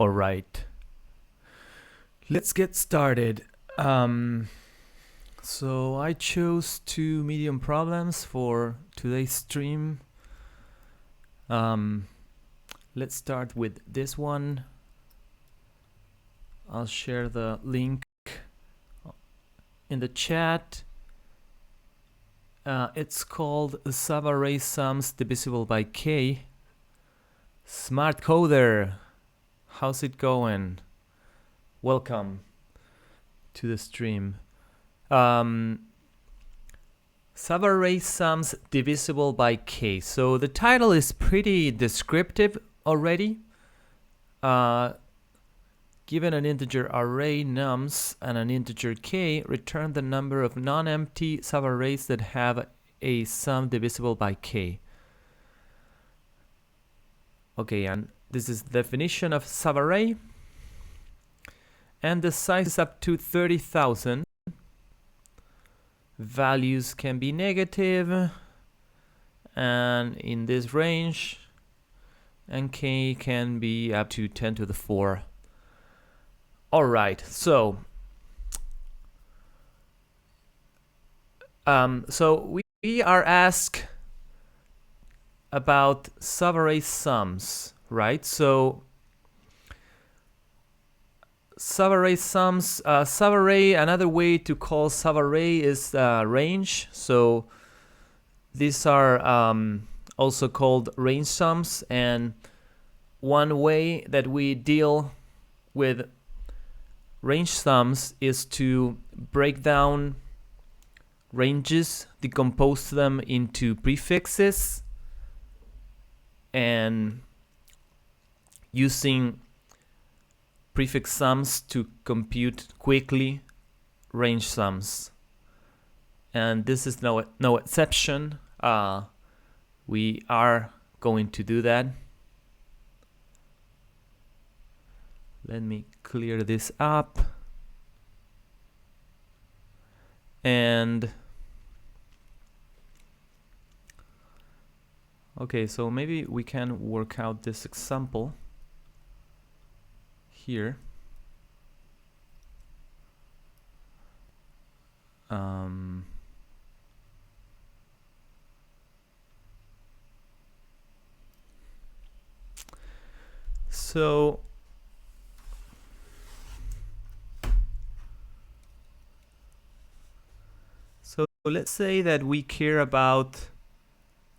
All right, let's get started. So I chose 2 medium problems for today's stream. Let's start with this one. I'll share the link in the chat. It's called sub-array sums divisible by k. Smart coder, how's it going? Welcome to the stream. Sub-array sums divisible by k. So the title is pretty descriptive already. Given an integer array nums and an integer k, return the number of non-empty subarrays that have a sum divisible by k. Okay, and this is the definition of subarray. And the size is up to 30,000. Values can be negative and in this range, and k can be up to 10 to the 4. All right, so we are asked about subarray sums, right? So subarray sums, subarray, another way to call subarray is range. So these are also called range sums, and one way that we deal with range sums is to break down ranges, decompose them into prefixes, and using prefix sums to compute quickly range sums. And this is no exception. We are going to do that. Let me clear this up. And okay, so maybe we can work out this example here. So let's say that we care about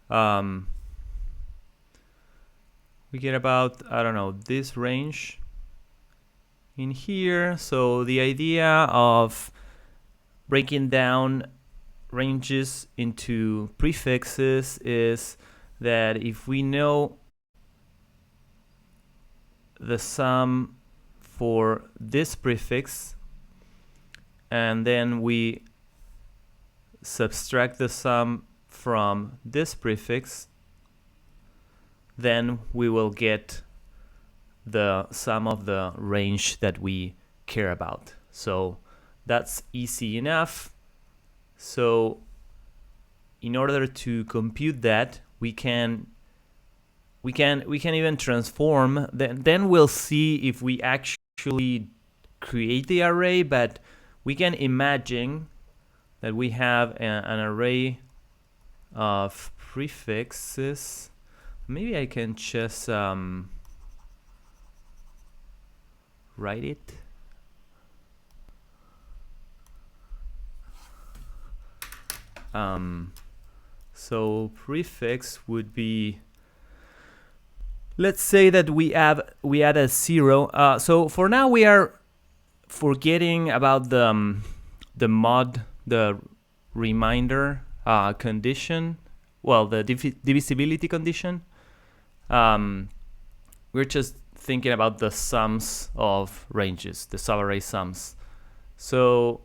I don't know, this range in here. So the idea of breaking down ranges into prefixes is that if we know the sum for this prefix and then we subtract the sum from this prefix, then we will get the sum of the range that we care about. So that's easy enough. So in order to compute that, we can even transform. Then we'll see if we actually create the array, but we can imagine that we have an array of prefixes. Maybe I can just write it. So prefix would be, let's say that we add a 0. So for now we are forgetting about the remainder condition. Well, the divisibility condition. We're just thinking about the sums of ranges, the subarray sums. So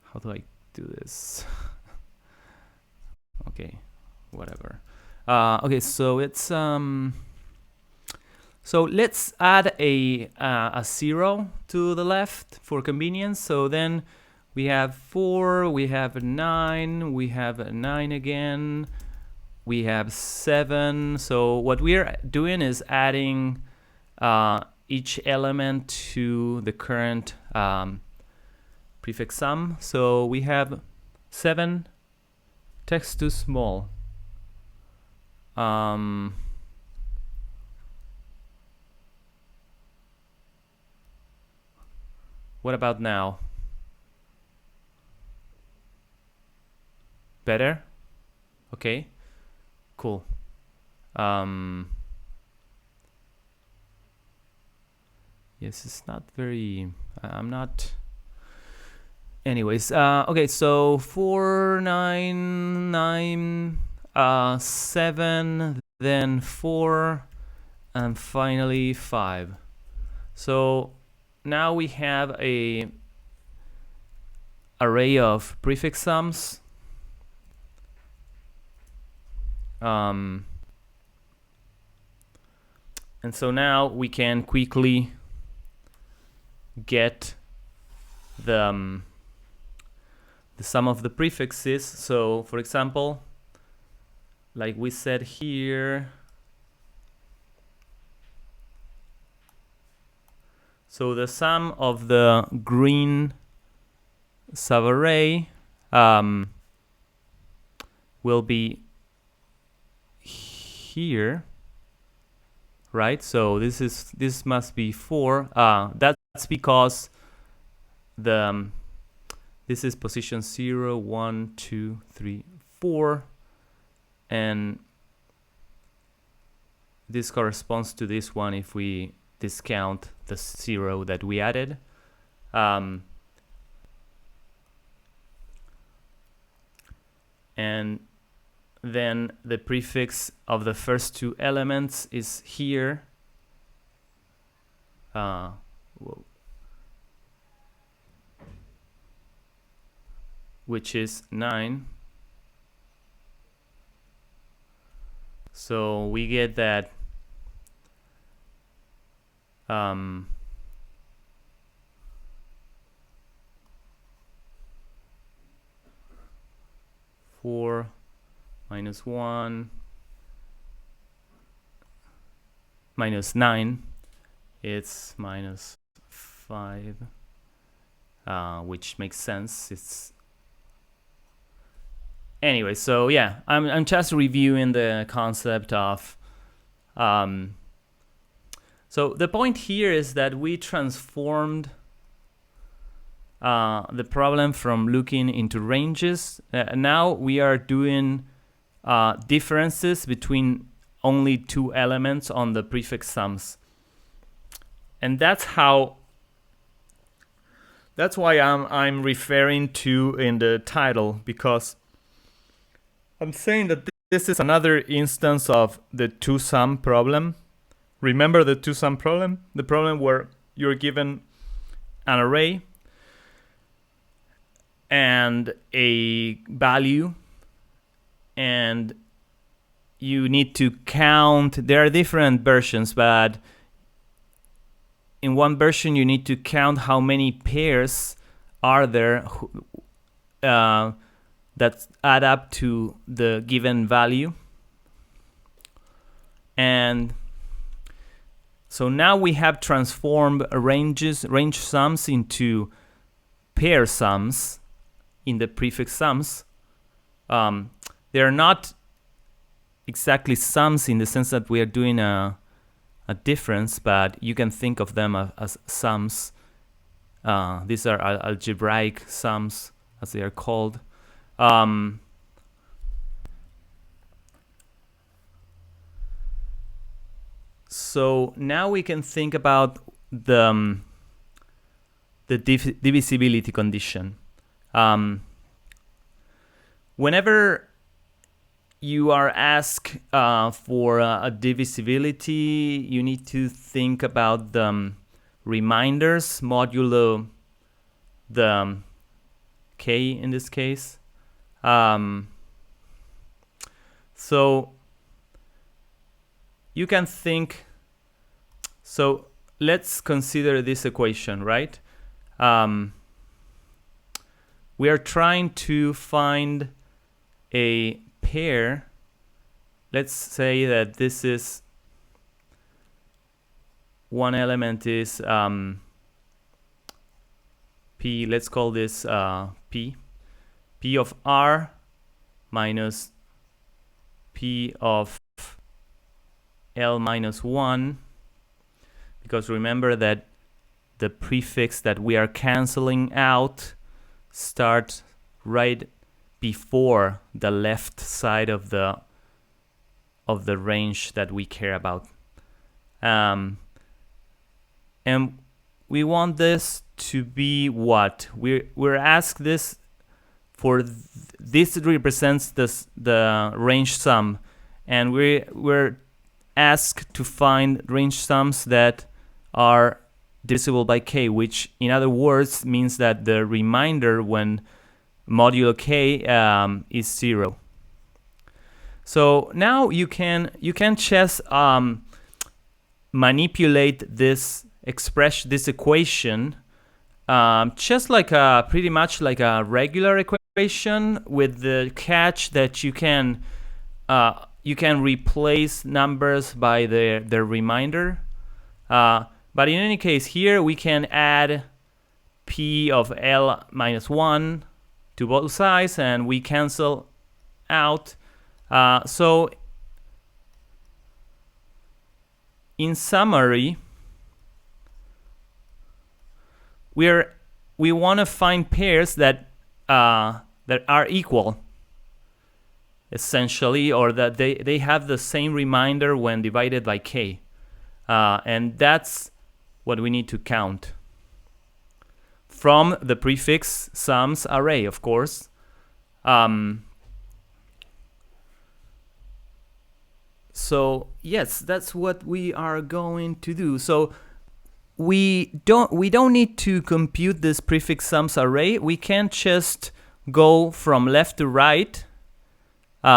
how do I do this? Okay, whatever. Okay, so it's So let's add a 0 to the left for convenience. So then we have 4, we have a 9, we have a 9 again, we have 7. So what we're doing is adding each element to the current prefix sum. So we have 7, text too small. What about now? Better? Okay, cool. Yes, it's not very, I'm not, anyways, okay, so 4, 9, 9, 7, then 4, and finally 5. So now we have a array of prefix sums. And so now we can quickly get the sum of the prefixes. So for example, like we said here, so the sum of the green subarray will be here, right? So this must be 4. That's because this is position 0, 1, 2, 3, 4, and this corresponds to this one if we discount the 0 that we added. And then the prefix of the first 2 elements is here. Which is 9. So we get that 4 minus 1 minus 9, it's minus 5, which makes sense. It's anyway, so yeah, I'm just reviewing the concept of so the point here is that we transformed the problem from looking into ranges. Now we are doing differences between only 2 elements on the prefix sums, and that's why I'm referring to in the title, because I'm saying that this is another instance of the 2-sum problem. Remember the 2-sum problem? The problem where you're given an array and a value, and you need to count. There are different versions, but in one version you need to count how many pairs are there that add up to the given value. And so now we have transformed range sums into pair sums in the prefix sums. They're not exactly sums in the sense that we are doing a difference, but you can think of them as sums. These are algebraic sums, as they are called. So now we can think about the divisibility condition. Whenever you are asked for a divisibility, you need to think about the reminders modulo the k in this case. So you can think So let's consider this equation, right? We are trying to find a pair. Let's say that this is one element is P. Let's call this P. P of R minus P of L minus 1. Because remember that the prefix that we are canceling out starts right before the left side of the range that we care about. And we want this to be what? We're asked this for this represents the range sum, and we're asked to find range sums that are divisible by k, which in other words means that the remainder when modulo k is 0. So now you can just manipulate this equation just like pretty much like a regular equation, with the catch that you can replace numbers by their remainder. But in any case, here we can add P of L minus 1 to both sides, and we cancel out. So in summary, we want to find pairs that are equal, essentially, or that they have the same remainder when divided by k. And that's what we need to count from the prefix sums array, of course. So yes, that's what we are going to do. So we don't need to compute this prefix sums array. We can just go from left to right. We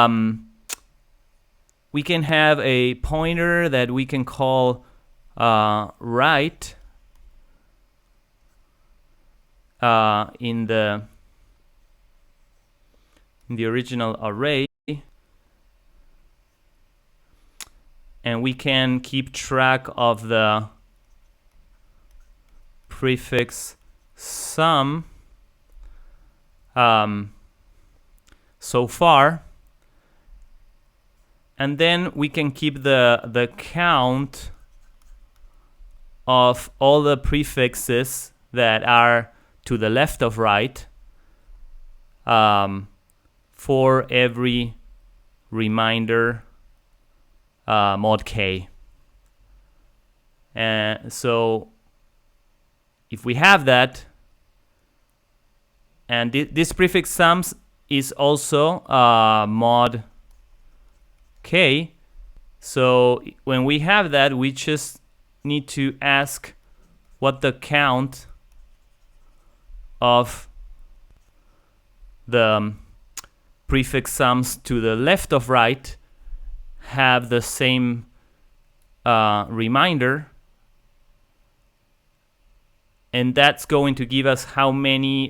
can have a pointer that we can call right in the original array, and we can keep track of the prefix sum so far, and then we can keep the count of all the prefixes that are to the left of right for every remainder mod k. And so if we have that, and this prefix sums is also mod k, so when we have that, we just need to ask what the count of the prefix sums to the left of right have the same remainder, and that's going to give us how many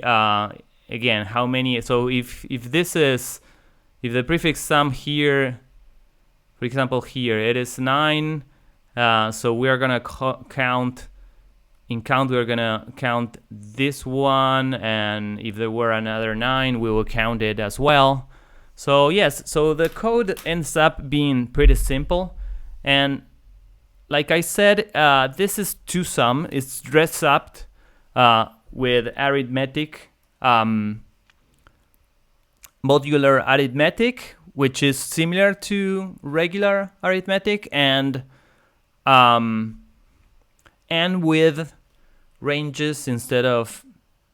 again, how many. So if the prefix sum here, for example here, it is 9, so we are gonna count we're gonna count this one, and if there were another 9, we will count it as well. So yes, so the code ends up being pretty simple, and like I said, this is two-sum. It's dressed up with arithmetic, modular arithmetic, which is similar to regular arithmetic, and with ranges instead of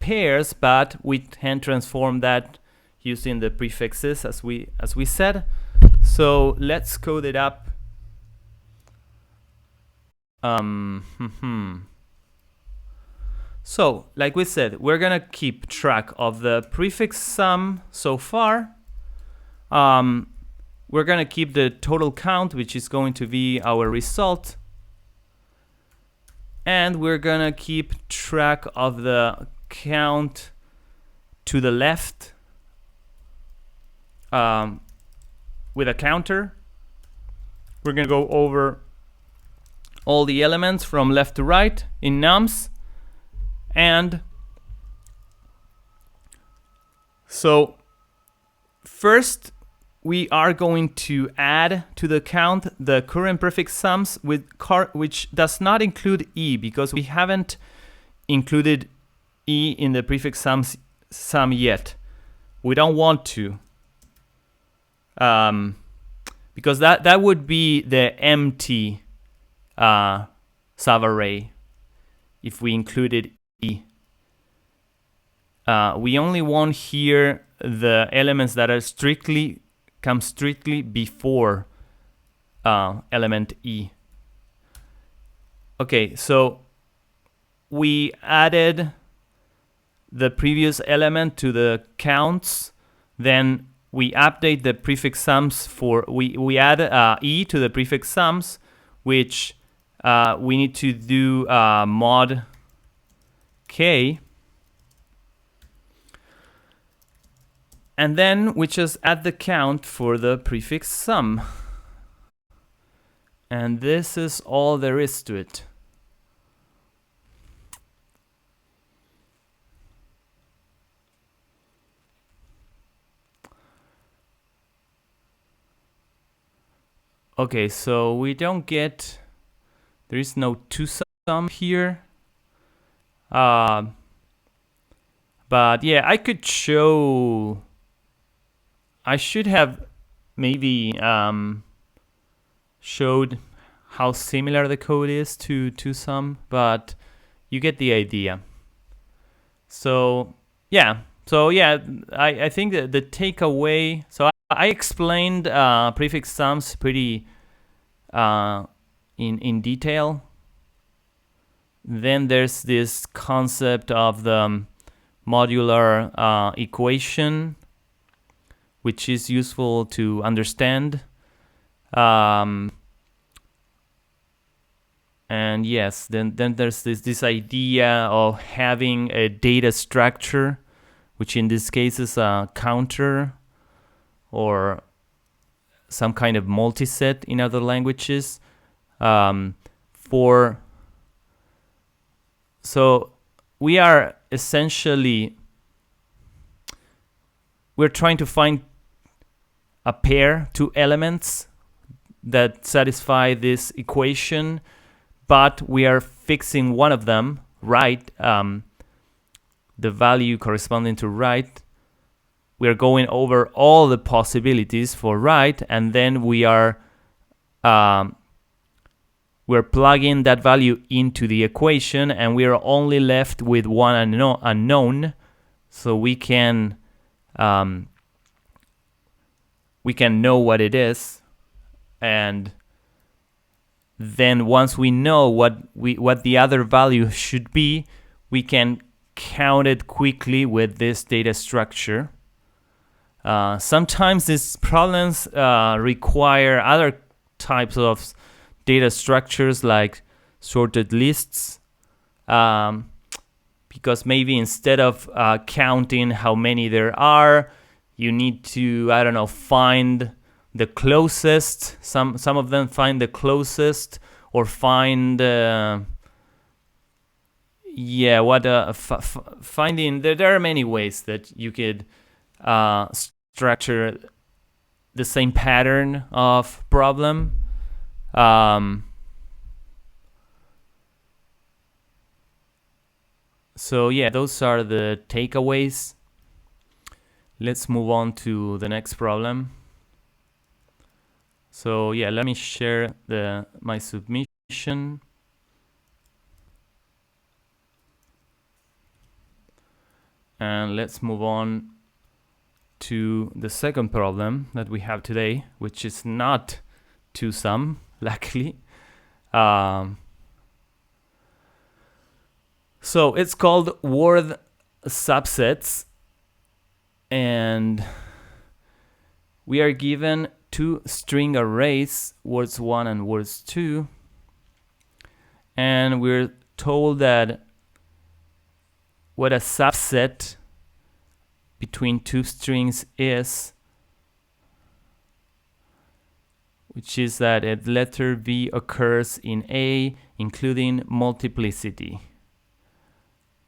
pairs, but we can transform that using the prefixes as we said. So let's code it up. So like we said, we're gonna keep track of the prefix sum so far. We're gonna keep the total count, which is going to be our result. and we're gonna keep track of the count to the left with a counter. We're gonna go over all the elements from left to right in nums, and so first we are going to add to the count the current prefix sums with which does not include e, because we haven't included e in the prefix sum yet. We don't want to, because that would be the empty subarray if we included e. We only want here the elements that are come strictly before element e. Okay, so we added the previous element to the counts, then we update the prefix sums for, we add e to the prefix sums, which we need to do mod k, and then we just add the count for the prefix sum. And this is all there is to it. Okay, so we don't get, there is no to_sum here. But yeah, I could show, I should have maybe showed how similar the code is to to_sum, but you get the idea. So yeah, I think that the takeaway, so I explained prefix sums pretty in detail. Then there's this concept of the modular equation, which is useful to understand. And yes, then there's this idea of having a data structure, which in this case is a counter or some kind of multiset in other languages. So we are essentially, we're trying to find a pair, two elements that satisfy this equation, but we are fixing one of them, right, the value corresponding to right. We are going over all the possibilities for right, and then we are we're plugging that value into the equation, and we are only left with one unknown, so we can know what it is, and then once we know what the other value should be, we can count it quickly with this data structure. Sometimes these problems require other types of data structures like sorted lists, because maybe instead of counting how many there are, you need to, I don't know, find the closest. Some of them find the closest, or find finding. There are many ways that you could structure the same pattern of problem. So yeah, those are the takeaways. Let's move on to the next problem. So yeah, let me share my submission. And let's move on to the second problem that we have today, which is not to_sum, luckily. So it's called word subsets, and we are given two string arrays, words 1 and words 2, and we're told that what a subset between two strings is, which is that a letter V occurs in A, including multiplicity.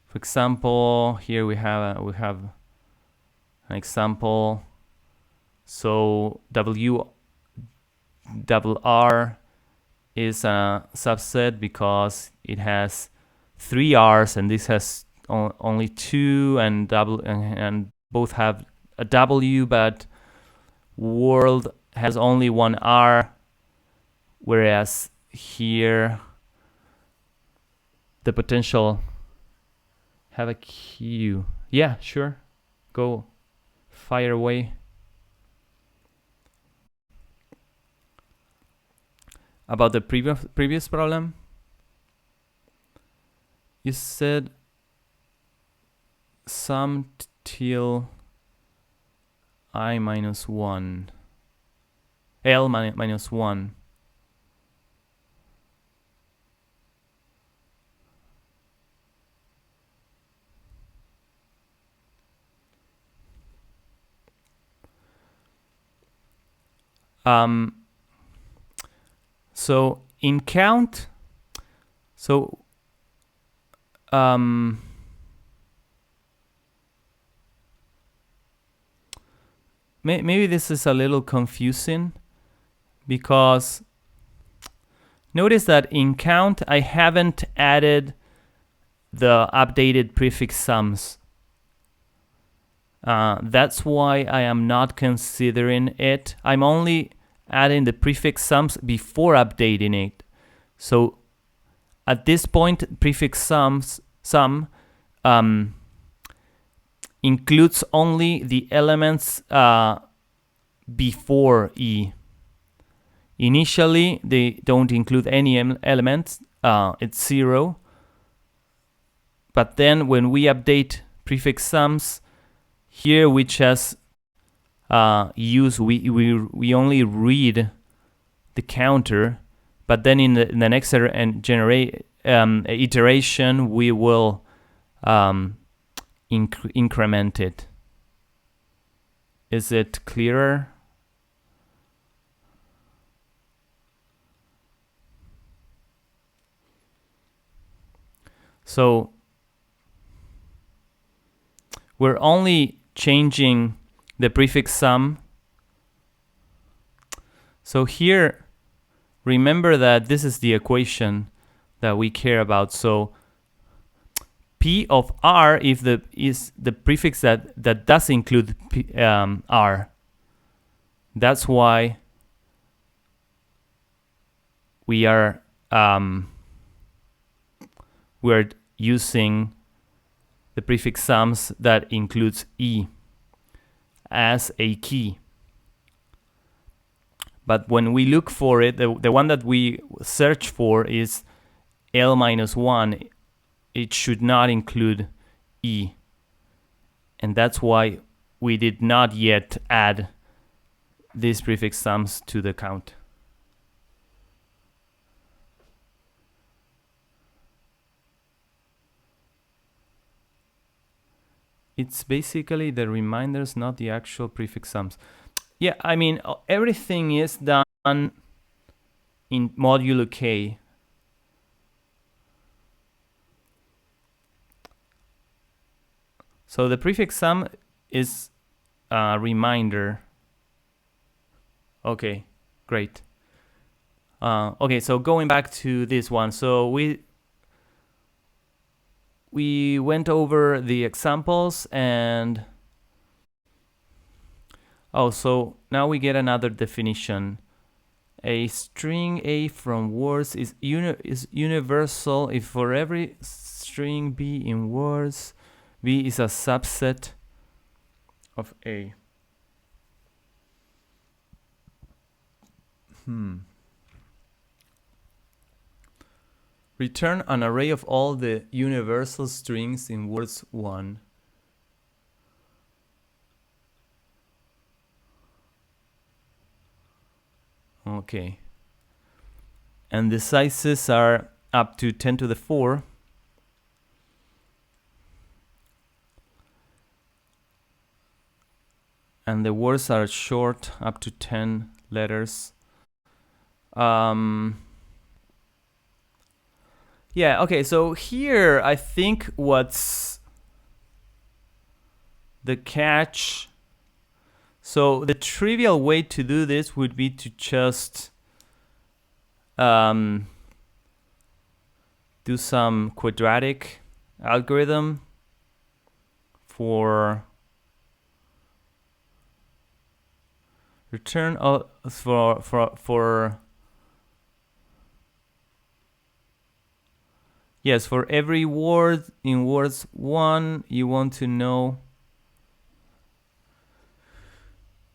For example, here we have an example. So W double R is a subset because it has 3 R's, and this has only 2, and both have a W, but world has only 1 R, whereas here the potential have a Q. Yeah, sure. Go fire away. About the previous problem, you said sum till I minus 1, L minus 1. So in count, so maybe this is a little confusing, because notice that in count I haven't added the updated prefix sums. That's why I am not considering it. I'm only adding the prefix sums before updating it. So at this point, prefix sum includes only the elements before E. Initially, they don't include any elements. It's 0. But then when we update prefix sums, here we just we only read the counter, but then in the next iteration we will increment it. Is it clearer? So we're only changing the prefix sum. So here, remember that this is the equation that we care about. So P of R is the prefix that does include R. That's why we're using the prefix sums that includes E as a key. But when we look for it, the one that we search for is L minus 1. It should not include E. And that's why we did not yet add these prefix sums to the count. It's basically the reminders, not the actual prefix sums. Yeah, I mean, everything is done in modulo K. So the prefix sum is a reminder. Okay, great. Okay, so going back to this one. So we went over the examples, and so now we get another definition. A string A from words is universal if for every string B in words, B is a subset of A. Return an array of all the universal strings in words 1. Okay. And the sizes are up to 10 to the 4. and the words are short, up to 10 letters. Yeah, okay, so here I think what's the catch. So the trivial way to do this would be to just do some quadratic algorithm for return for yes, for every word in words 1 you want to know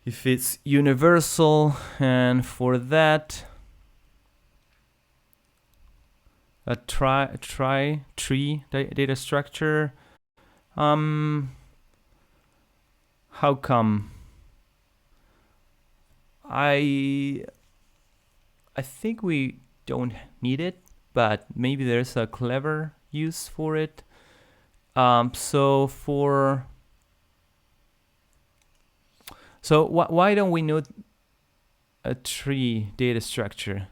if it's universal, and for that a tree data structure. How come? I think we don't need it, but maybe there's a clever use for it. So why don't we know a tree data structure?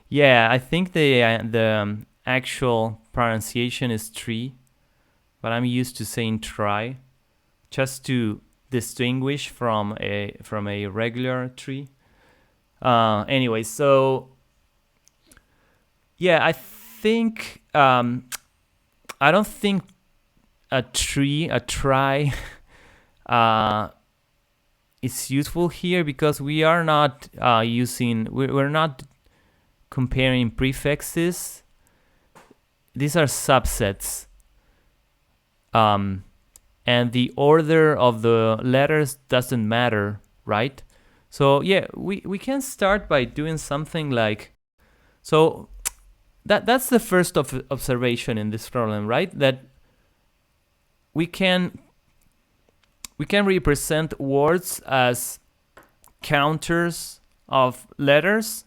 Yeah, I think the actual pronunciation is tree, but I'm used to saying try, just to distinguish from a regular tree. Anyway, so yeah, I think I don't think a try is useful here, because we are not we're not comparing prefixes. These are subsets. And the order of the letters doesn't matter, right? So yeah, we can start by doing something like, so that's the first observation in this problem, right? That we can represent words as counters of letters,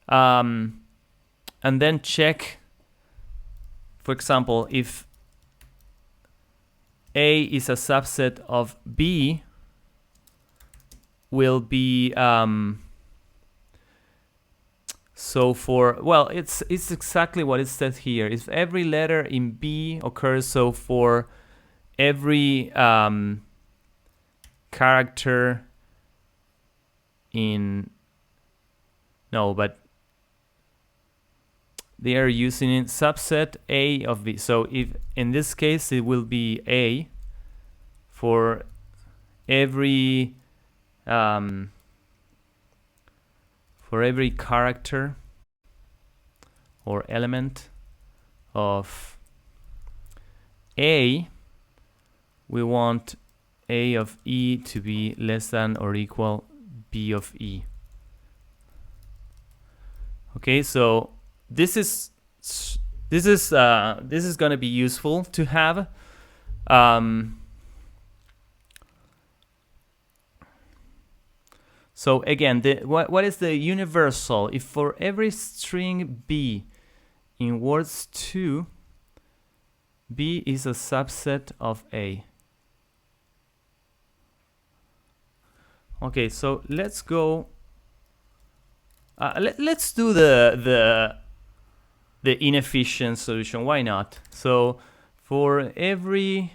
and then check, for example, if A is a subset of B, will be so for, well, it's exactly what it says here. If every letter in B occurs, so for every character in, no, but they are using it subset A of B. So if in this case it will be A for every character or element of A, we want A of E to be less than or equal B of E. Okay, so this is going to be useful to have. So again, what is the universal? If for every string B in words 2, B is a subset of A. Okay, so let's go. Let's do the inefficient solution. Why not? So for every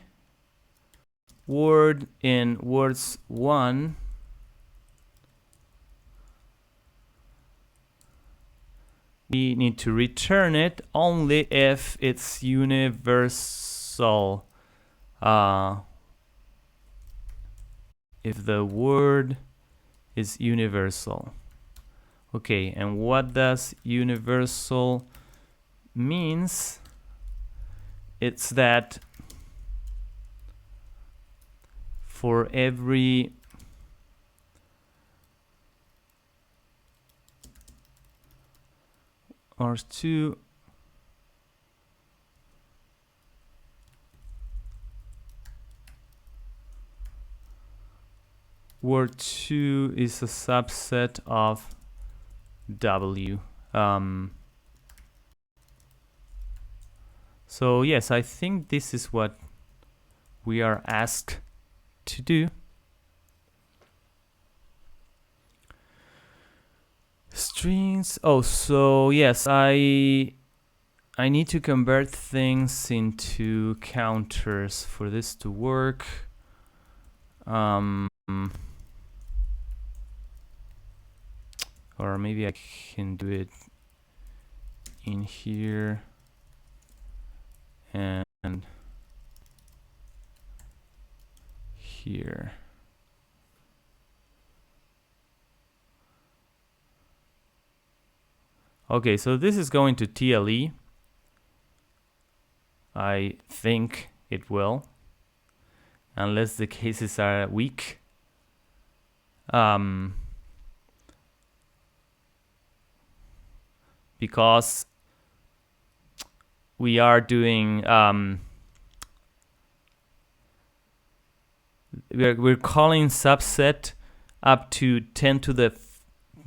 word in words 1, we need to return it only if it's universal. If the word is universal. Okay, and what does universal means? It's that for every R2 word 2 is a subset of W. So yes, I think this is what we are asked to do. Strings. Oh, so yes, I need to convert things into counters for this to work. Or maybe I can do it in here and here. Okay, so this is going to TLE. I think it will, unless the cases are weak. Because we are doing we're calling subset up to 10 to the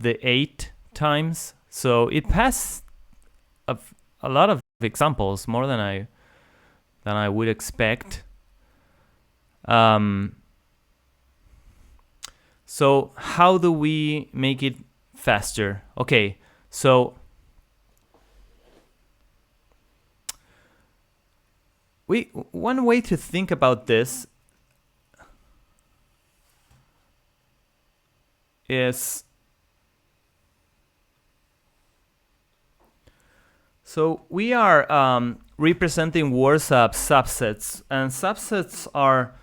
8 times, so it passed a lot of examples, more than I would expect. So how do we make it faster? Okay, so one way to think about this is, so we are representing words as subsets, and subsets are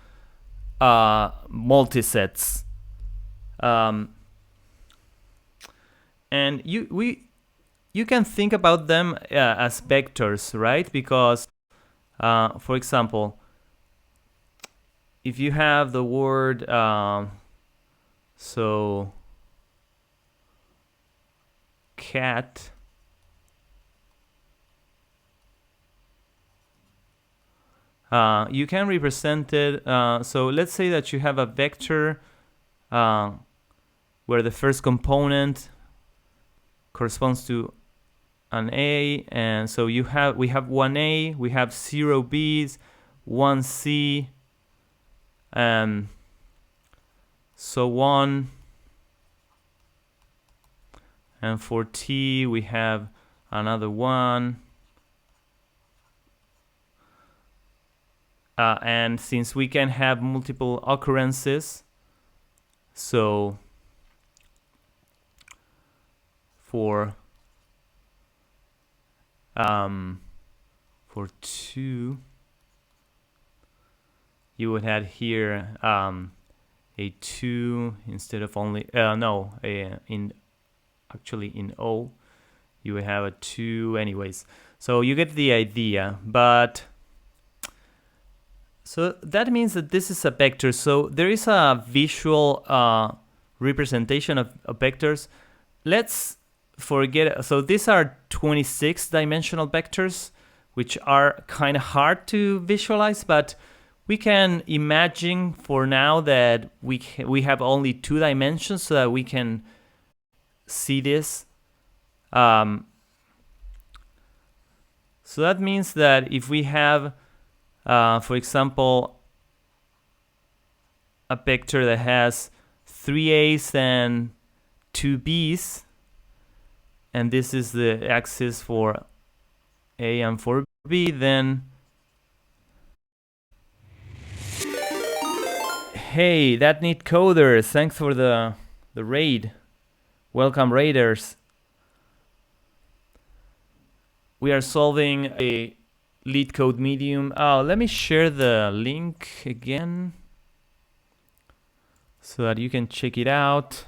multisets. And you can think about them as vectors, right? Because for example, if you have the word so cat, you can represent it. So let's say that you have a vector where the first component corresponds to an A, and so we have 1A, we have 0 B's, 1 C, and so on. And for T we have another one. And since we can have multiple occurrences, so for 2, you would have here a 2 instead of only actually in O you would have a 2 anyways. So you get the idea. But so that means that this is a vector. So there is a visual representation of vectors. Let's forget. So these are 26-dimensional vectors, which are kind of hard to visualize, but we can imagine for now that we have only 2 dimensions so that we can see this. So that means that if we have, for example, a vector that has 3 A's and 2 B's, and this is the axis for A and for B, then hey, that neat coder, thanks for the raid. Welcome, raiders. We are solving a lead code medium. Oh, let me share the link again so that you can check it out.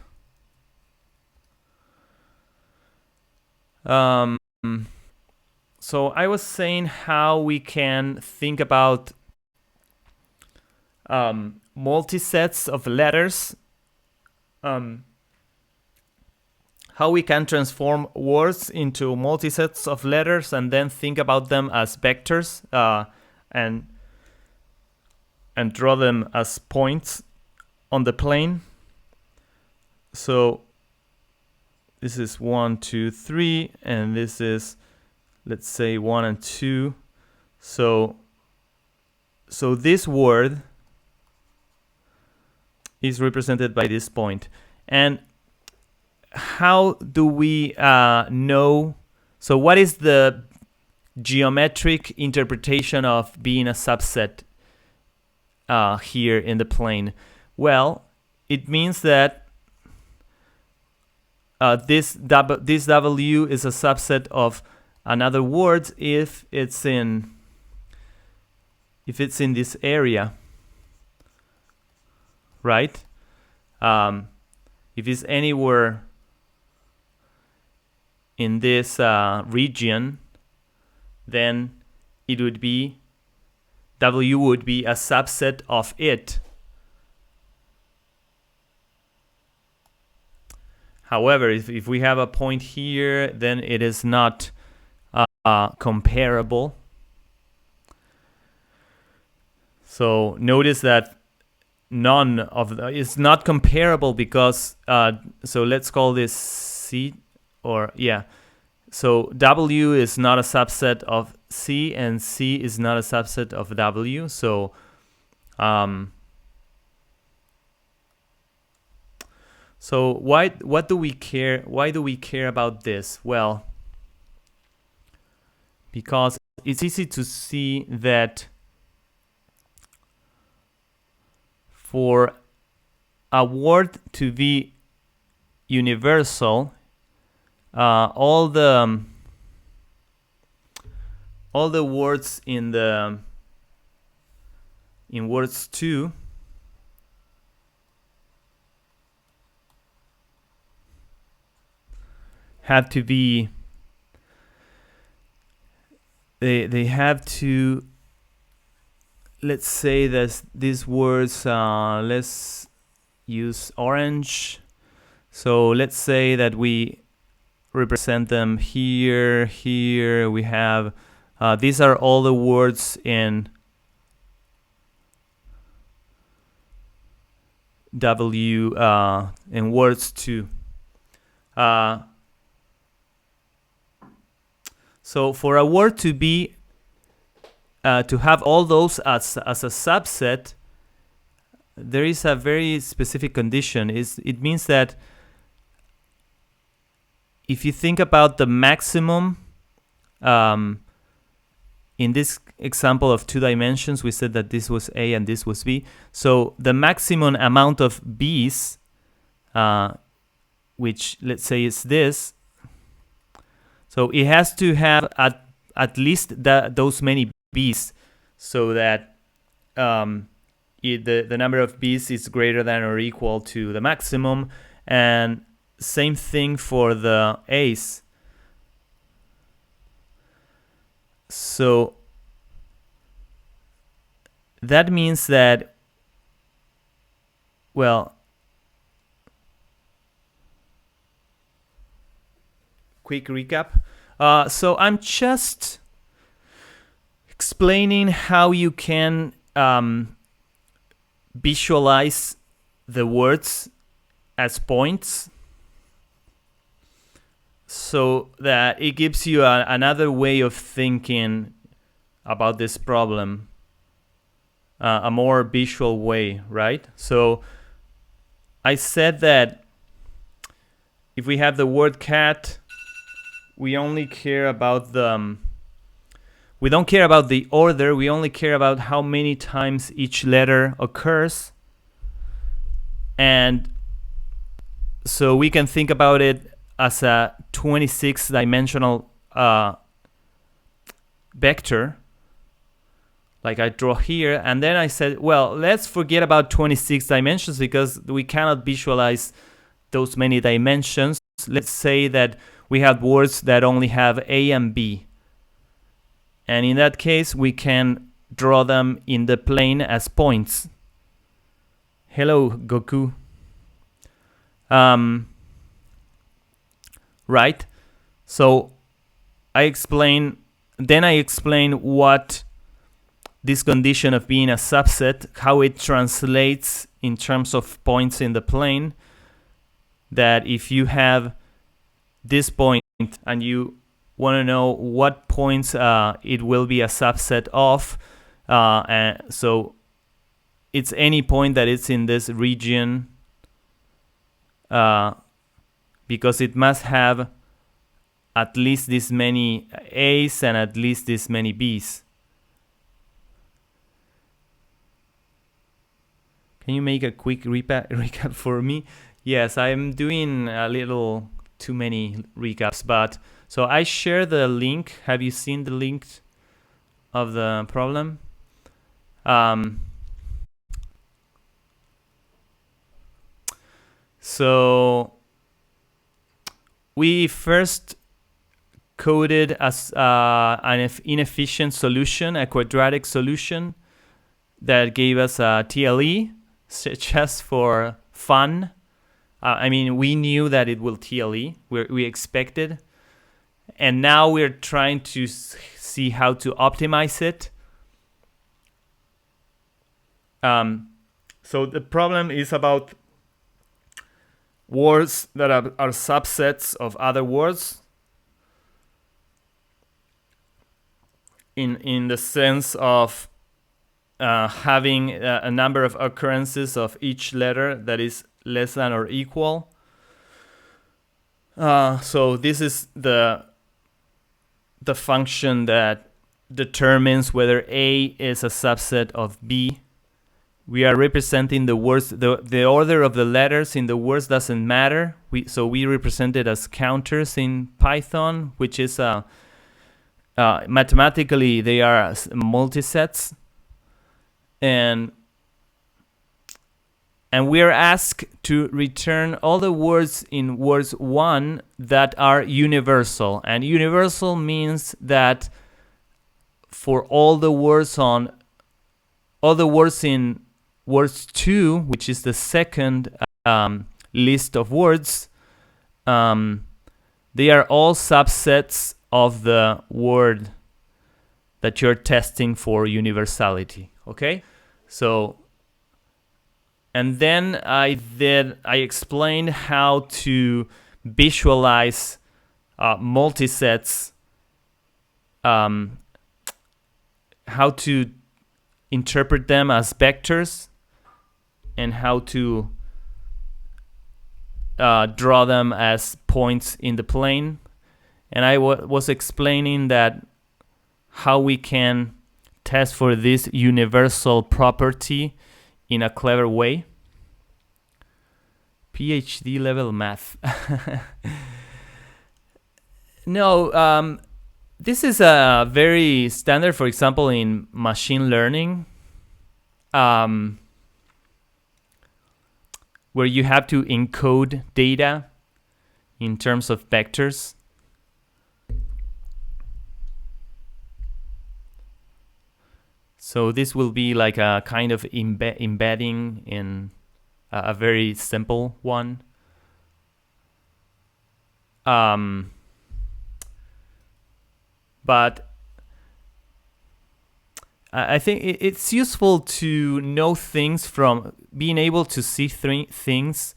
So I was saying how we can think about multisets of letters, how we can transform words into multisets of letters and then think about them as vectors and draw them as points on the plane. So this is 1, 2, 3, and this is, let's say, 1 and 2. So this word is represented by this point. And how do we know? So what is the geometric interpretation of being a subset here in the plane? Well, it means that this W is a subset of another word if it's in this area, right? If it's anywhere in this region, then it would be W would be a subset of it. However, if we have a point here, then it is not comparable. So notice that none of the it's not comparable because so let's call this C, or yeah. So W is not a subset of C, and C is not a subset of W. So so what do we care? Why do we care about this? Well, because it's easy to see that for a word to be universal, all the words in words 2 have to be they have to, let's say that these words, let's use orange. So let's say that we represent them here. Here we have these are all the words in W in words 2. So for a word to be to have all those as a subset, there is a very specific condition. It means that if you think about the maximum, in this example of 2 dimensions, we said that this was A and this was B. So the maximum amount of B's, which let's say is this, so it has to have at least those many B's, so that the number of B's is greater than or equal to the maximum. And same thing for the A's. So that means that, well, quick recap. So I'm just explaining how you can visualize the words as points, so that it gives you another way of thinking about this problem, a more visual way, right? So I said that if we have the word cat, we only care about we don't care about the order, we only care about how many times each letter occurs. And so we can think about it as a 26-dimensional vector, like I draw here. And then I said, well, let's forget about 26 dimensions because we cannot visualize those many dimensions. Let's say that we have words that only have A and B. And in that case, we can draw them in the plane as points. Hello, Goku. Right? So I explain what this condition of being a subset, how it translates in terms of points in the plane. That if you have this point and you want to know what points it will be a subset of, and so it's any point that it's in this region, because it must have at least this many A's and at least this many B's. Can you make a quick recap for me? Yes, I'm doing a little too many recaps, but so I share the link. Have you seen the link of the problem? So we first coded as an inefficient solution, a quadratic solution that gave us a TLE, just for fun. I mean, we knew that it will TLE. We expected. And now we're trying to see how to optimize it. So the problem is about words that are subsets of other words, in the sense of having a number of occurrences of each letter that is less than or equal. So this is the function that determines whether A is a subset of B. We are representing the words, the order of the letters in the words doesn't matter. So we represent it as counters in Python, which is mathematically they are multisets. And we are asked to return all the words in words 1 that are universal. And universal means that for all the words in words 2, which is the second list of words, they are all subsets of the word that you're testing for universality. Okay? So, and then I explained how to visualize multisets, how to interpret them as vectors, and how to draw them as points in the plane. And I was explaining that how we can test for this universal property in a clever way. PhD level math. No, this is a very standard, for example, in machine learning, where you have to encode data in terms of vectors. So this will be like a kind of embedding in a very simple one. But I think it's useful to know things from being able to see things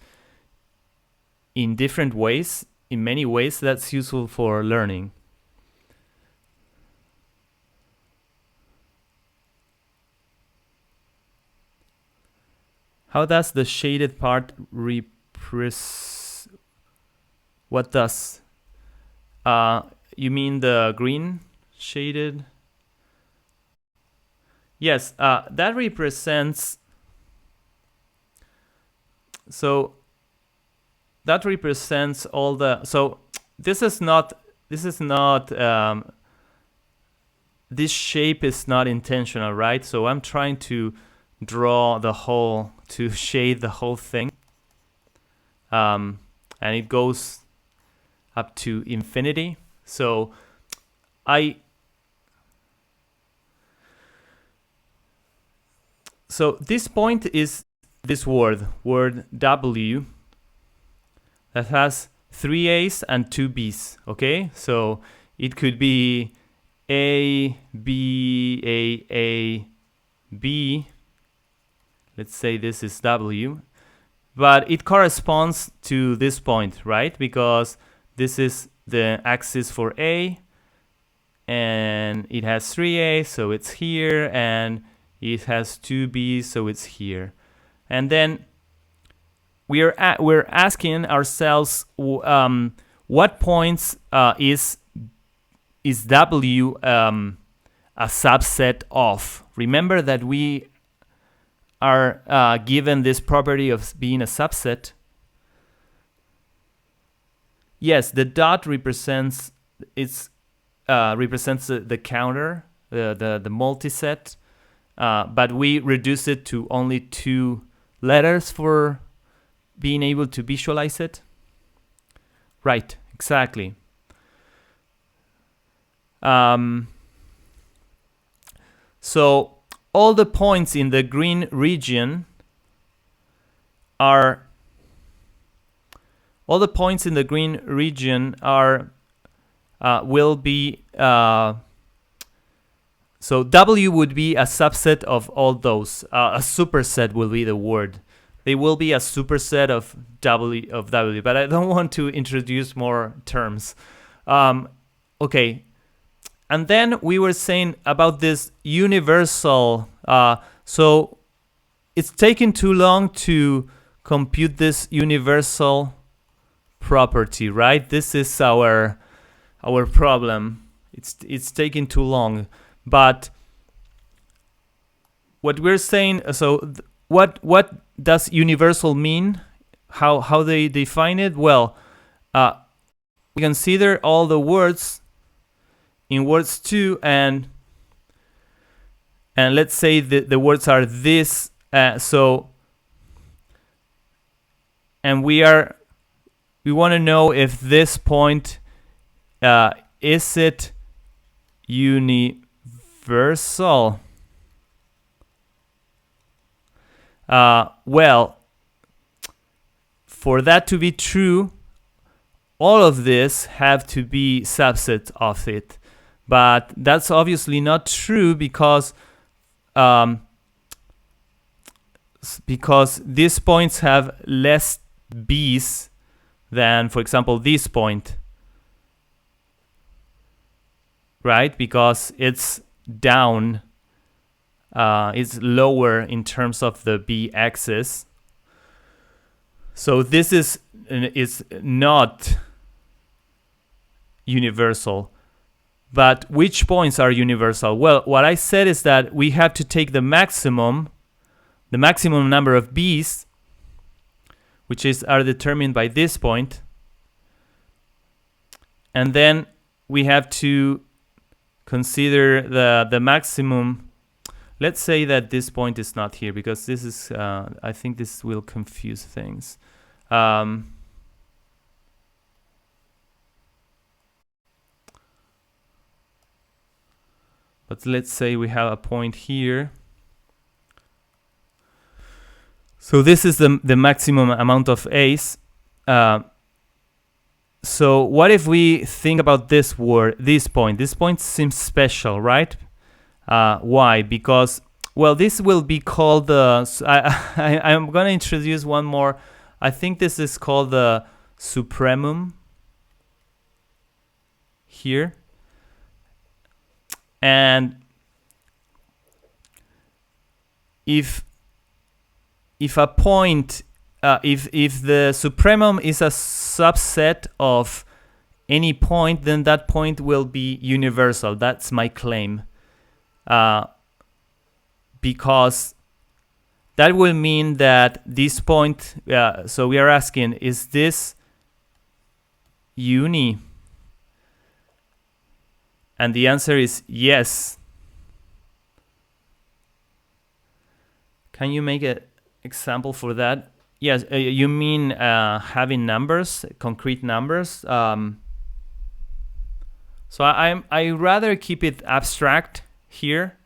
in different ways, in many ways. That's useful for learning. How does the shaded part what does? You mean the green shaded? Yes, that represents. So that represents all the. So this is not. This shape is not intentional, right? So I'm trying to draw the whole, to shade the whole thing, and it goes up to infinity. So this point is this word W, that has 3 A's and 2 B's. Okay, so it could be A, B, A, B. Let's say this is W, but it corresponds to this point, right? Because this is the axis for A, and it has 3A, so it's here, and It has 2 b's, so it's here. And then we're asking ourselves what points is W a subset of. Remember that we are given this property of being a subset. Yes, the dot represents the counter, the multiset, but we reduce it to only 2 letters for being able to visualize it. Right, exactly. So all the points in the green region are will be so W would be a subset of all those. A superset will be the word. They will be a superset of W, but I don't want to introduce more terms. Okay. And then we were saying about this universal. So it's taken too long to compute this universal property, right? This is our problem. It's taking too long. But what we're saying, so what does universal mean? How they define it? Well, we consider all the words in words 2, and let's say the words are this. So, and we want to know if this point is it universal. Well, for that to be true, all of this have to be subsets of it. But that's obviously not true because these points have less b's than, for example, this point, right? Because it's down, it's lower in terms of the b axis. So this is not universal. But which points are universal? Well, what I said is that we have to take the maximum number of b's, which are determined by this point, and then we have to consider the maximum. Let's say that this point is not here because this is I think this will confuse things. But let's say we have a point here. So this is the maximum amount of a's. So what if we think about this word, this point? This point seems special, right? Why? Because, well, this will be called the... I'm going to introduce one more. I think this is called the supremum here. And if a point, if the supremum is a subset of any point, then that point will be universal. That's my claim. Because that will mean that this point, so we are asking, is this uni? And the answer is yes. Can you make an example for that? Yes, you mean having numbers, concrete numbers. So I rather keep it abstract here.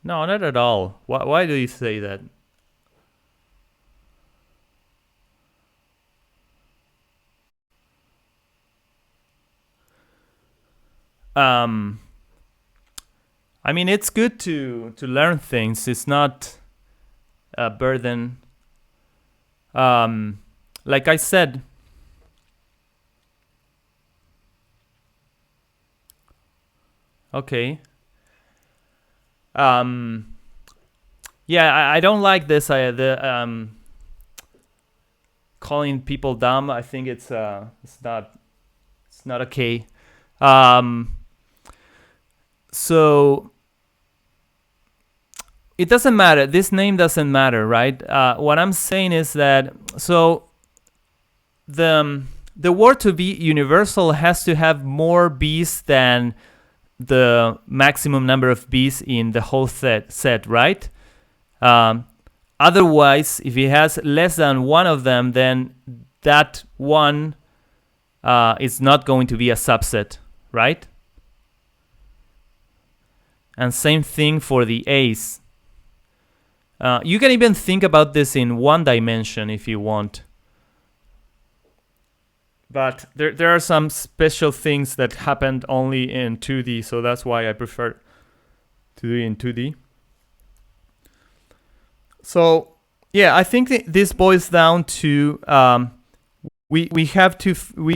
No, not at all. Why do you say that? I mean, it's good to learn things. It's not a burden. Like I said, Okay. Yeah, I don't like this. Calling people dumb. I think it's not okay. So it doesn't matter. This name doesn't matter, right? What I'm saying is that the word to be universal has to have more B's than the maximum number of B's in the whole set, right? Otherwise, if it has less than one of them, then that one is not going to be a subset, right? And same thing for the A's. You can even think about this in one dimension if you want. But there are some special things that happened only in 2D, so that's why I prefer to do it in 2D. So yeah, I think this boils down to we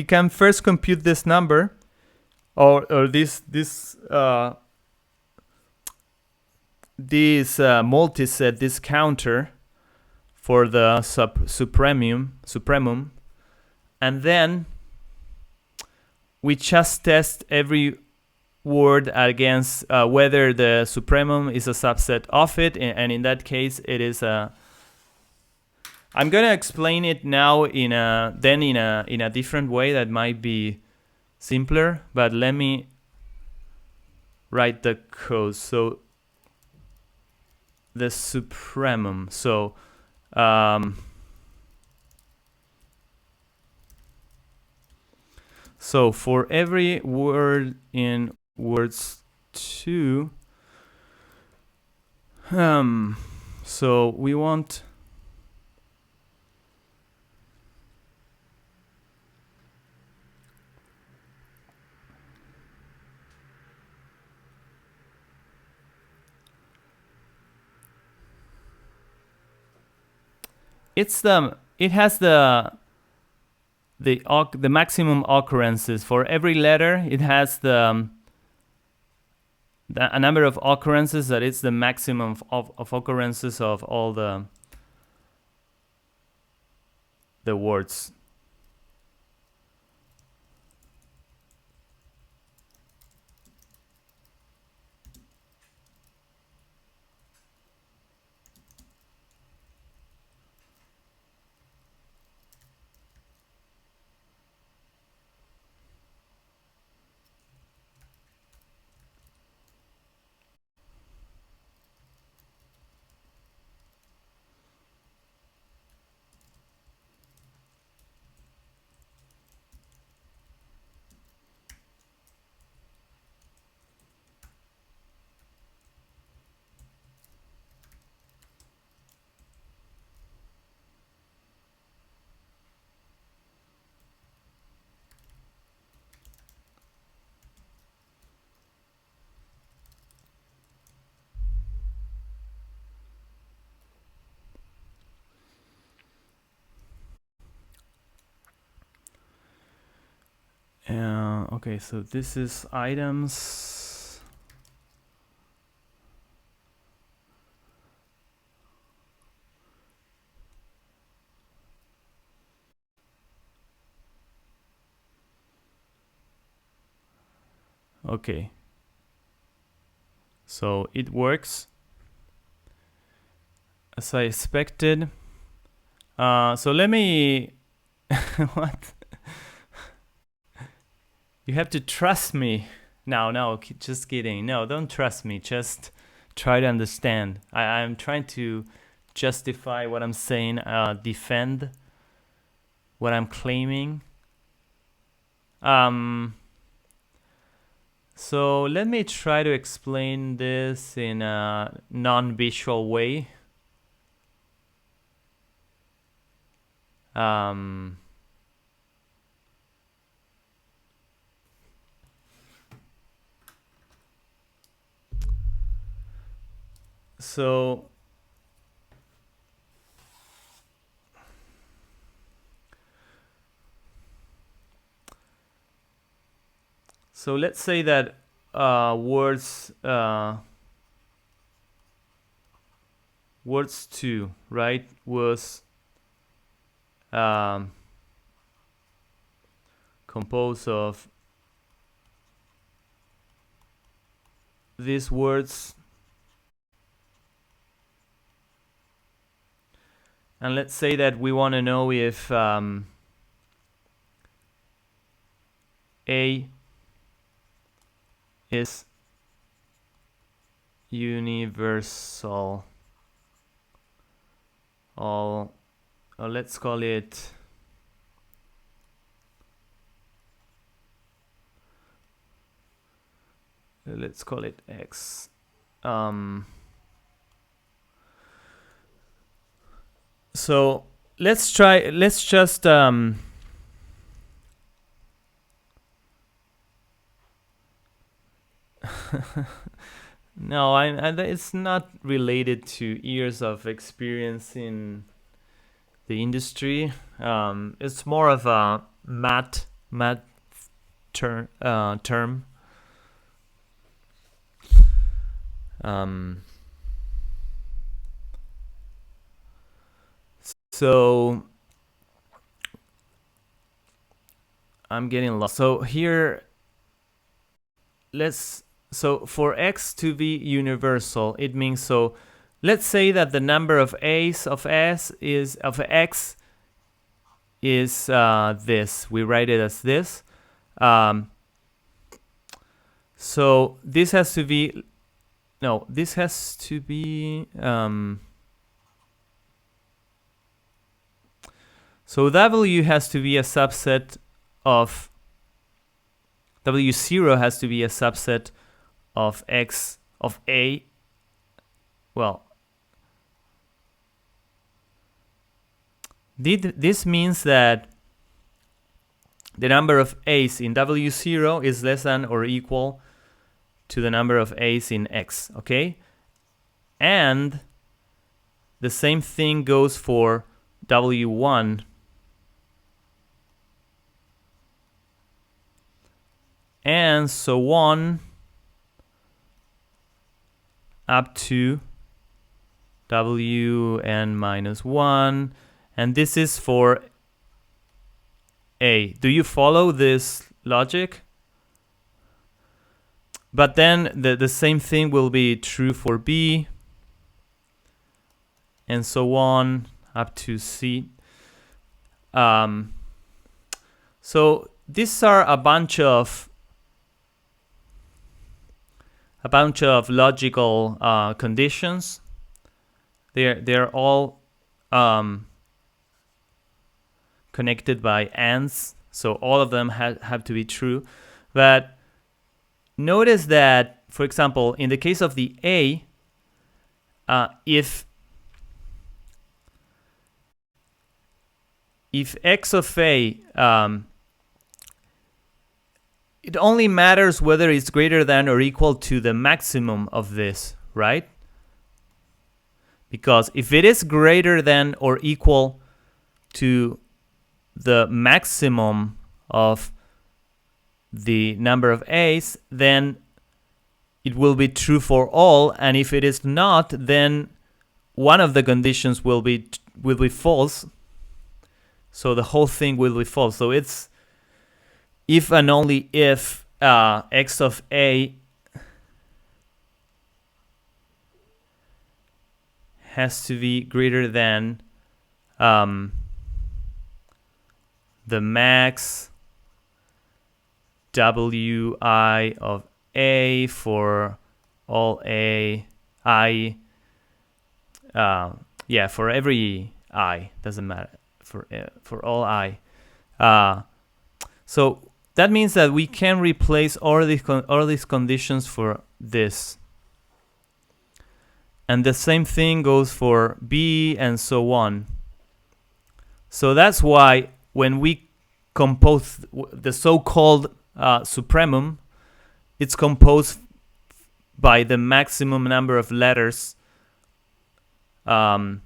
can first compute this number or this multiset, this counter for the supremum, and then we just test every word against whether the supremum is a subset of it, and in that case it is a. I'm gonna explain it now in a different way that might be simpler, but let me write the code. So the supremum. So so for every word in words 2, so we want it has the maximum occurrences for every letter. It has a number of occurrences that is the maximum of occurrences of all the words. Okay, so this is items. Okay. So it works as I expected. So let me. What? You have to trust me. No, just kidding. No, don't trust me. Just try to understand. I'm trying to justify what I'm saying, defend what I'm claiming. So let me try to explain this in a non-visual way. So let's say that words words 2, right, was composed of these words, and let's say that we want to know if A is universal. Let's call it X. So let's just no, it's not related to years of experience in the industry. It's more of a math term. So I'm getting lost. So here, so for X to be universal, it means, so let's say that the number of A's of X is this. We write it as this. So this has to be, no, this has to be, so W has to be a subset of, W0 has to be a subset of X of A. Well, this means that the number of A's in W0 is less than or equal to the number of A's in X, okay? And the same thing goes for W1. And so on up to Wn minus 1. And this is for A. Do you follow this logic? But then the same thing will be true for B, and so on up to C. So these are a bunch of logical conditions. They're all connected by ands, so all of them have to be true. But notice that, for example, in the case of the A, if X of A, it only matters whether it's greater than or equal to the maximum of this, right? Because if it is greater than or equal to the maximum of the number of A's, then it will be true for all, and if it is not, then one of the conditions will be false. So the whole thing will be false. So it's if and only if X of A has to be greater than the max Wi of A for all A I. For every I, doesn't matter, for all I. So that means that we can replace all these conditions for this. And the same thing goes for B and so on. So that's why when we compose the so-called supremum, it's composed by the maximum number of letters, the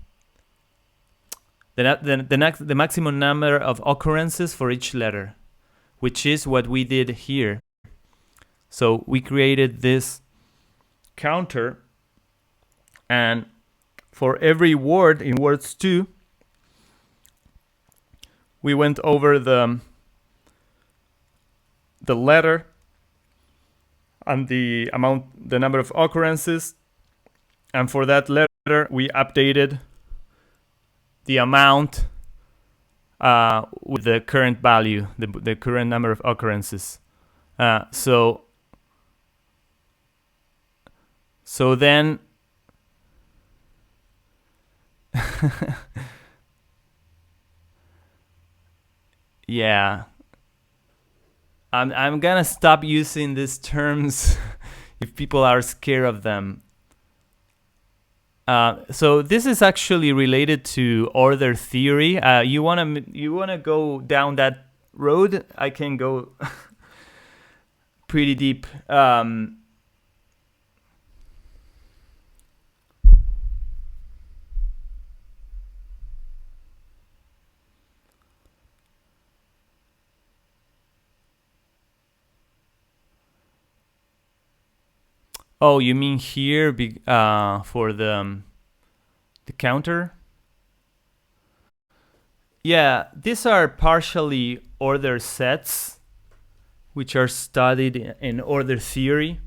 maximum number of occurrences for each letter, which is what we did here. So we created this counter, and for every word in words 2, we went over the letter and the number of occurrences, and for that letter we updated the amount with the current value, the current number of occurrences. So then yeah, I'm gonna stop using these terms if people are scared of them. So this is actually related to order theory. You wanna go down that road? I can go pretty deep. Oh, you mean here for the counter? Yeah, these are partially order sets, which are studied in order theory.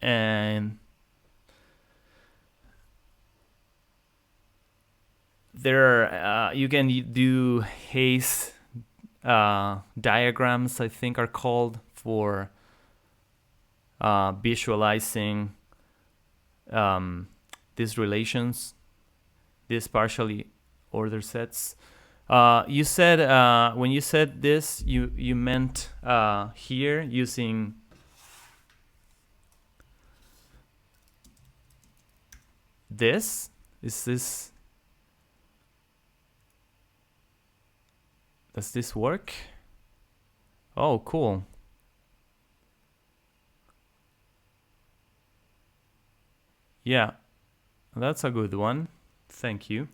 And there are, you can do Hayes diagrams, I think are called, for visualizing these relations, these partially order sets. You said when you said this, you meant here using this. Is this? Does this work? Oh, cool. Yeah, that's a good one. Thank you.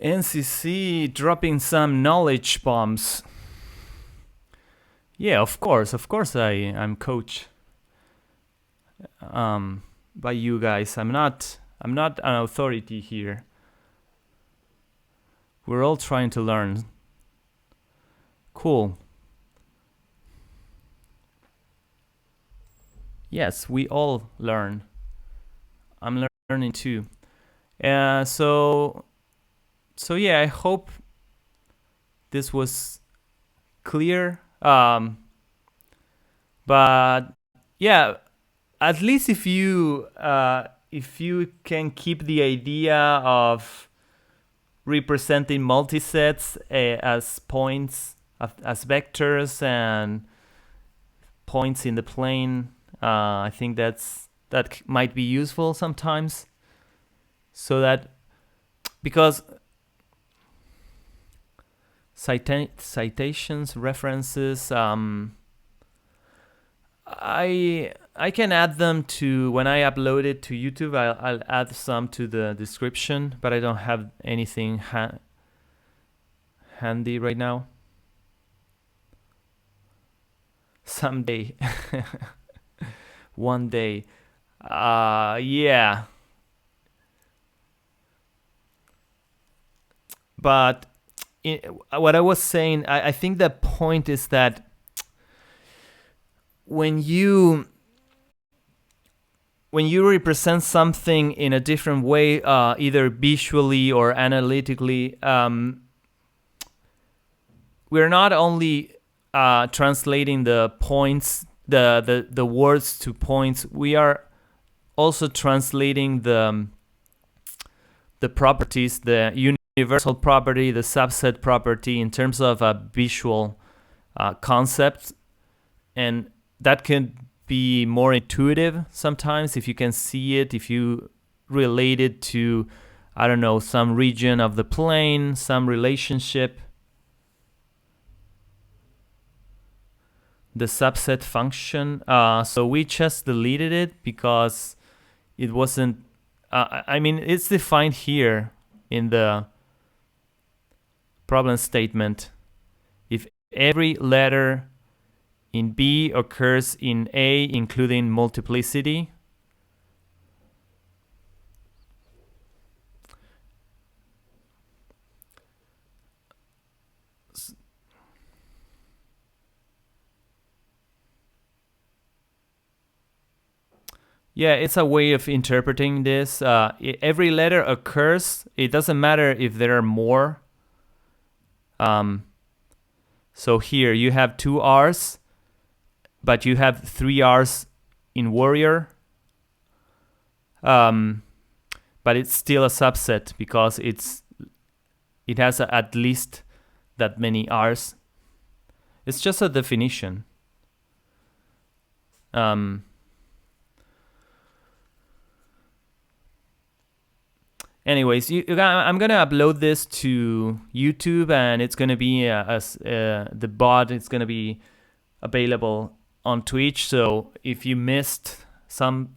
NCC dropping some knowledge bombs. Yeah, of course I'm coached by you guys. I'm not an authority here. We're all trying to learn. Cool. Yes, we all learn. I'm learning too. So yeah, I hope this was clear. But yeah, at least if you can keep the idea of representing multisets as points, as vectors and points in the plane, I think that might be useful sometimes. So that, because citations, references, I can add them to, when I upload it to YouTube, I'll add some to the description, but I don't have anything handy right now. Someday. One day. Yeah. But what I was saying, I think the point is that when you represent something in a different way, either visually or analytically, we're not only translating the points, the words to points, we are also translating the properties, the universal property, the subset property, in terms of a visual concept. And that can be more intuitive sometimes if you can see it, if you relate it to, I don't know, some region of the plane, some relationship. The subset function, so we just deleted it because it wasn't I mean, it's defined here in the problem statement. If every letter in B occurs in A, including multiplicity, yeah, it's a way of interpreting this. Every letter occurs. It doesn't matter if there are more. So here you have 2 R's, but you have 3 R's in warrior. But it's still a subset because it has at least that many R's. It's just a definition. Anyways, I'm gonna upload this to YouTube, and it's gonna be the bot. It's gonna be available on Twitch. So if you missed some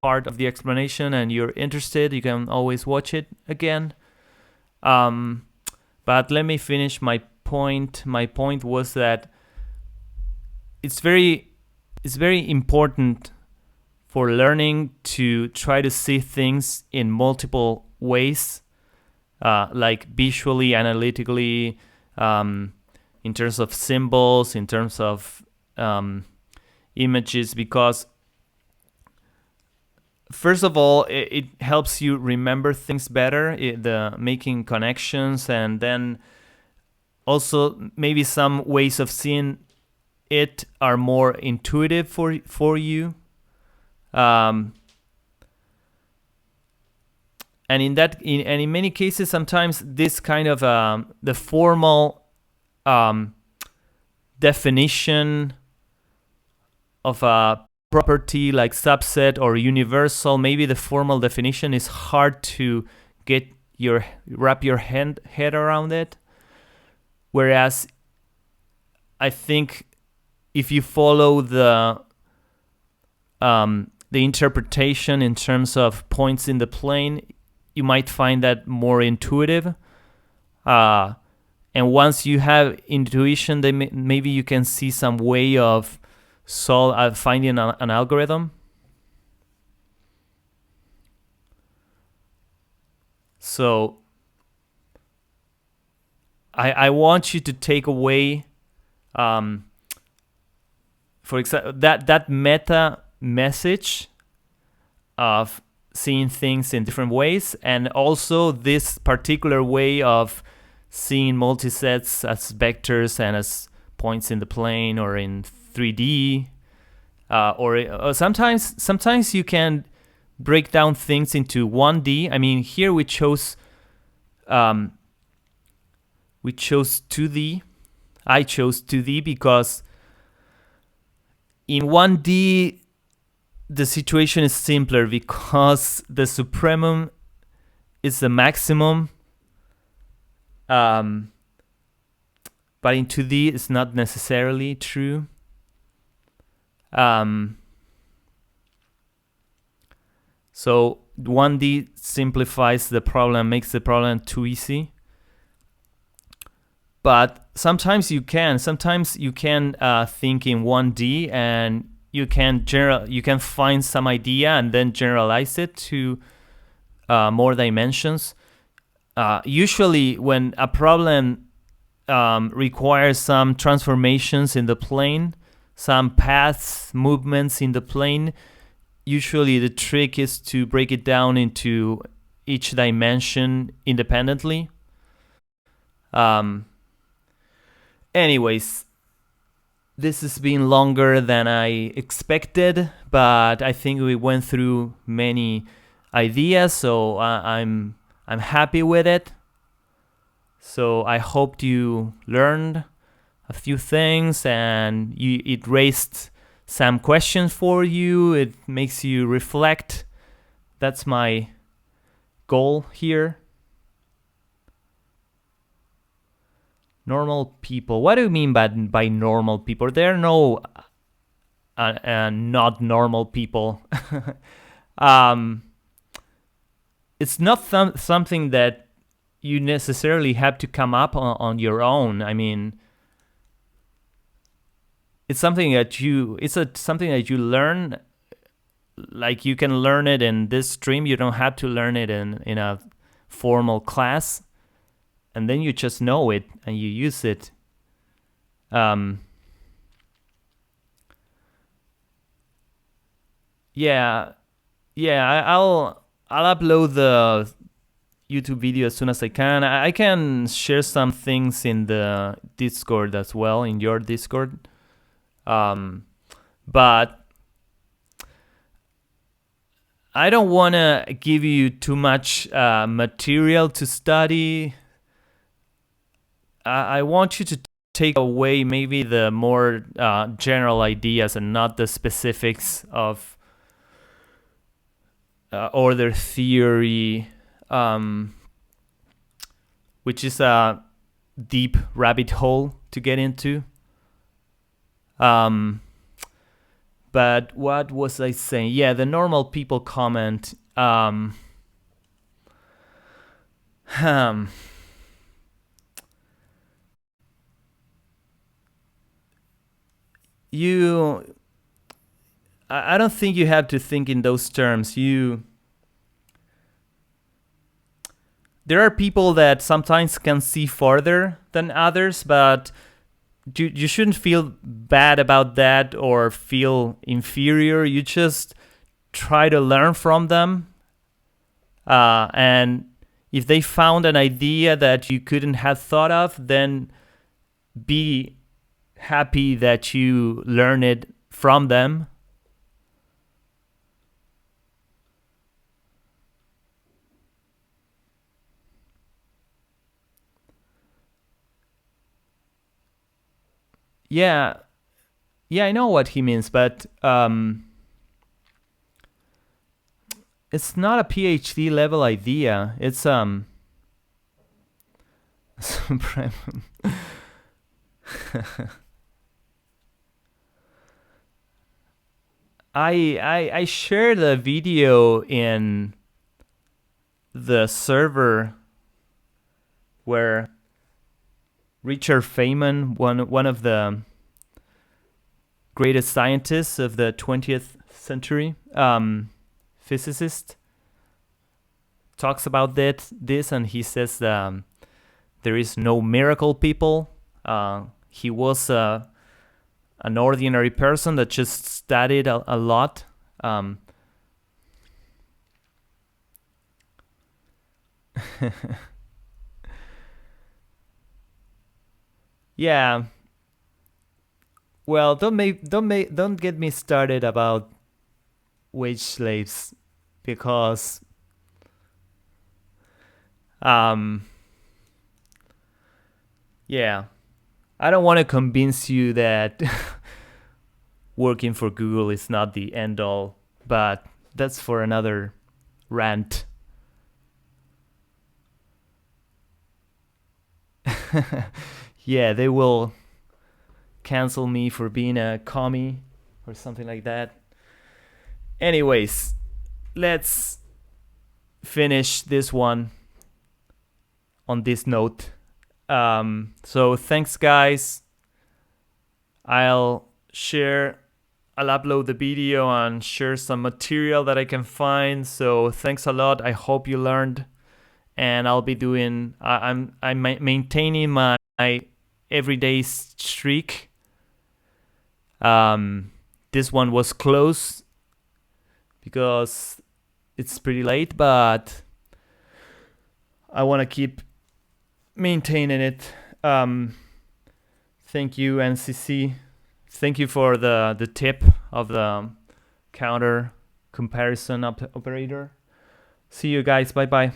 part of the explanation and you're interested, you can always watch it again. But let me finish my point. My point was that it's very important for learning to try to see things in multiple ways, like visually, analytically, in terms of symbols, in terms of images, because first of all, it helps you remember things better, the making connections, and then also maybe some ways of seeing it are more intuitive for you. And in many cases, sometimes this kind of the formal definition of a property like subset or universal, maybe the formal definition is hard to wrap your head around it. Whereas I think if you follow the interpretation in terms of points in the plane, you might find that more intuitive. And once you have intuition, then maybe you can see some way of finding an algorithm. So I want you to take away, for example, that meta message of seeing things in different ways, and also this particular way of seeing multisets as vectors and as points in the plane or in 3D, or sometimes you can break down things into 1D. I mean, here we chose 2D. I chose 2D because in 1D the situation is simpler because the supremum is the maximum, but in 2D it's not necessarily true. So 1D simplifies the problem, makes the problem too easy. But sometimes you can think in 1D, and you can find some idea and then generalize it to more dimensions. Usually when a problem requires some transformations in the plane, some paths, movements in the plane, usually the trick is to break it down into each dimension independently. Anyways, this has been longer than I expected, but I think we went through many ideas, so I'm happy with it. So I hope you learned a few things, and it raised some questions for you. It makes you reflect. That's my goal here. Normal people. What do you mean by normal people? There are no not normal people. it's not something that you necessarily have to come up on your own. I mean, it's something that something that you learn. Like, you can learn it in this stream. You don't have to learn it in a formal class, and then you just know it and you use it. Yeah, I'll upload the YouTube video as soon as I can. I can share some things in the Discord as well, in your Discord. But I don't want to give you too much material to study. I want you to take away maybe the more general ideas and not the specifics of order theory, which is a deep rabbit hole to get into. But what was I saying? Yeah, the normal people comment. I don't think you have to think in those terms. There are people that sometimes can see farther than others, but you shouldn't feel bad about that or feel inferior. You just try to learn from them. And if they found an idea that you couldn't have thought of, then be happy that you learn it from them. Yeah, I know what he means, but it's not a PhD level idea. It's I shared a video in the server where Richard Feynman, one of the greatest scientists of the 20th century, physicist, talks about this, and he says there is no miracle people. He was an ordinary person that just studied a lot. Yeah. Well, don't get me started about wage slaves, because yeah, I don't want to convince you that working for Google is not the end all, but that's for another rant. Yeah, they will cancel me for being a commie or something like that. Anyways, let's finish this one on this note. So thanks, guys. I'll upload the video and share some material that I can find. So thanks a lot. I hope you learned. And I'll be doing, I'm maintaining my everyday streak. This one was close because it's pretty late, but I want to keep maintaining it. Thank you, NCC. Thank you for the tip of the counter comparison operator. See you guys. Bye bye.